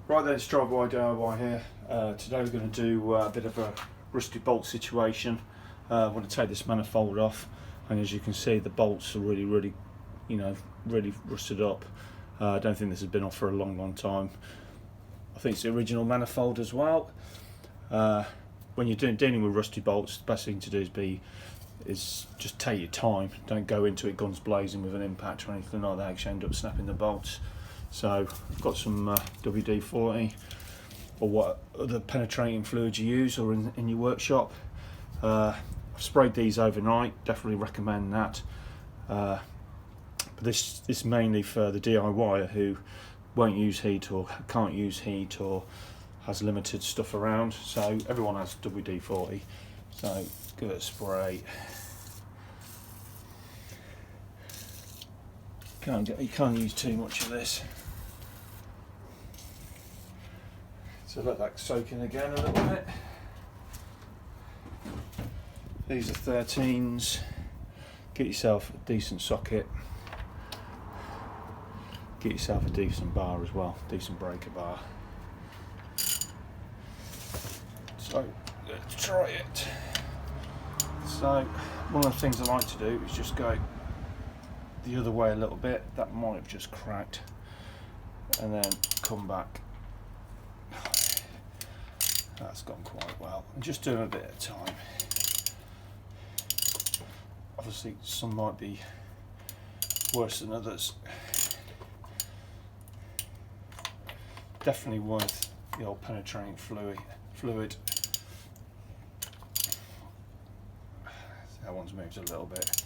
Right then, it's Driveway DIY here. Today we're going to do a bit of a rusty bolt situation. I want to take this manifold off, and as you can see, the bolts are really rusted up. I don't think this has been off for a long time. I think it's the original manifold as well. When you're dealing with rusty bolts, the best thing to do is just take your time. Don't go into it guns blazing with an impact or anything like that, because you end up snapping the bolts. So I've got some WD-40 or what other penetrating fluids you use or in your workshop. I've sprayed these overnight, definitely recommend that. But this is mainly for the DIYer who won't use heat or can't use heat or has limited stuff around. So everyone has WD-40, so give it a spray. You can't use too much of this. So let that soak in again a little bit. These are 13s. Get yourself a decent socket. Get yourself a decent bar as well, decent breaker bar. So let's try it. So one of the things I like to do is just go the other way a little bit. That might have just cracked, and then come back. That's gone quite well. And just doing a bit at a time. Obviously some might be worse than others. Definitely worth the old penetrating fluid. That one's moved a little bit.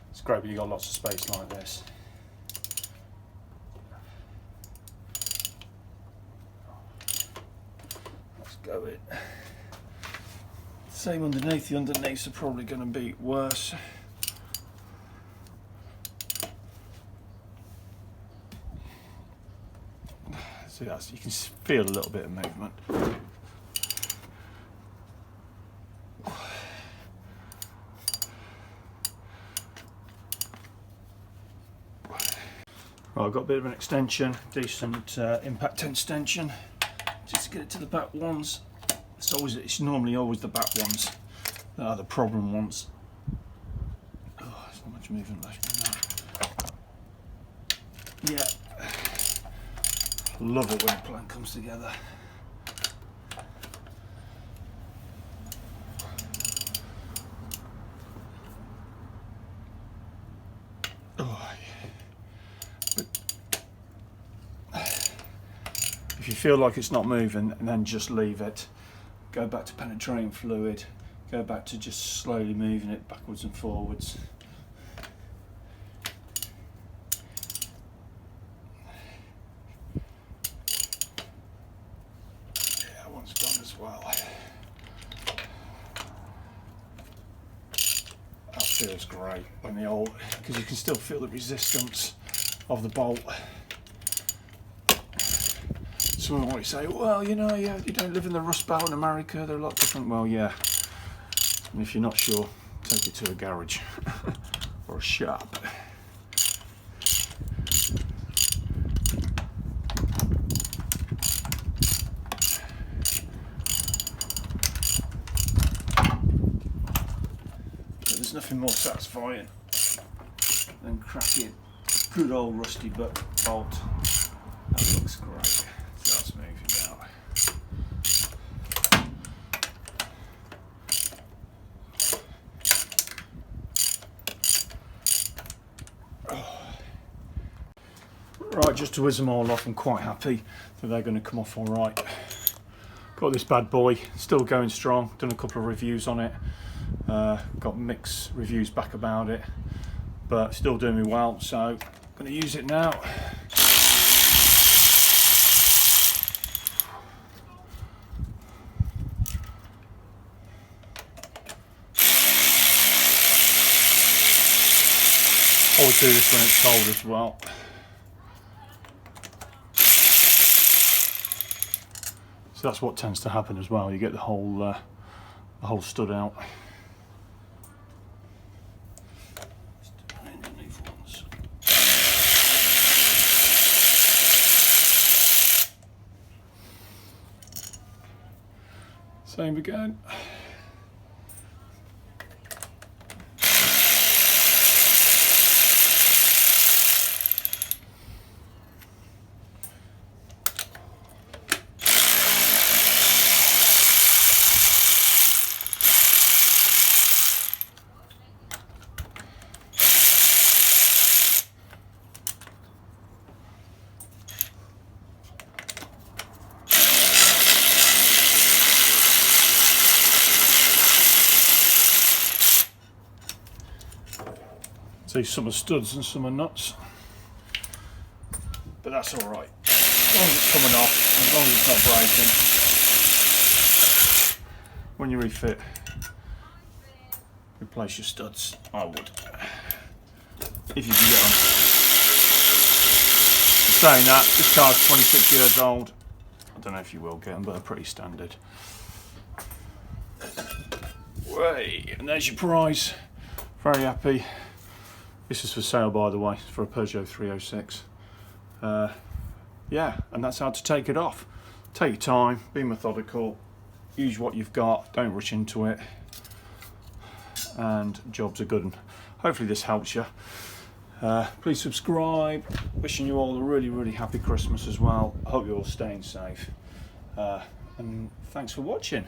It's great when you've got lots of space like this. Let's go in. Same underneath. The underneaths are probably going to be worse. See, you can feel a little bit of movement. Right, I've got a bit of an extension, decent impact extension, just to get it to the back ones. It's normally always the back ones that are the problem ones. Oh, there's not much movement left in there. Yeah, love it when a plan comes together. If you feel like it's not moving, and then just leave it. Go back to penetrating fluid. Go back to just slowly moving it backwards and forwards. Yeah, that one's gone as well. That feels great when because you can still feel the resistance of the bolt. Someone might say, well, you don't live in the Rust Belt in America, they're a lot different. Well, yeah. And if you're not sure, take it to a garage or a shop. But there's nothing more satisfying than cracking a good old rusty bolt. That looks great. That's moving out. Right, just to whiz them all off, I'm quite happy that they're going to come off all right. Got this bad boy, still going strong. Done a couple of reviews on it. Got mixed reviews back about it, but still doing me well. So I'm going to use it now. Always do this when it's cold as well. So that's what tends to happen as well. You get the whole stud out. Same again. See, some are studs and some are nuts, but that's all right. As long as it's coming off, as long as it's not breaking. When you refit, replace your studs. I would, if you can get them. Saying that, this car's 26 years old. I don't know if you will get them, but they're pretty standard. Way, and there's your prize. Very happy. This is for sale, by the way, for a Peugeot 306. Yeah, and that's how to take it off. Take your time, be methodical, use what you've got, don't rush into it, and jobs are good. And hopefully this helps you. Please subscribe. Wishing you all a really, really happy Christmas as well. I hope you're all staying safe. And thanks for watching.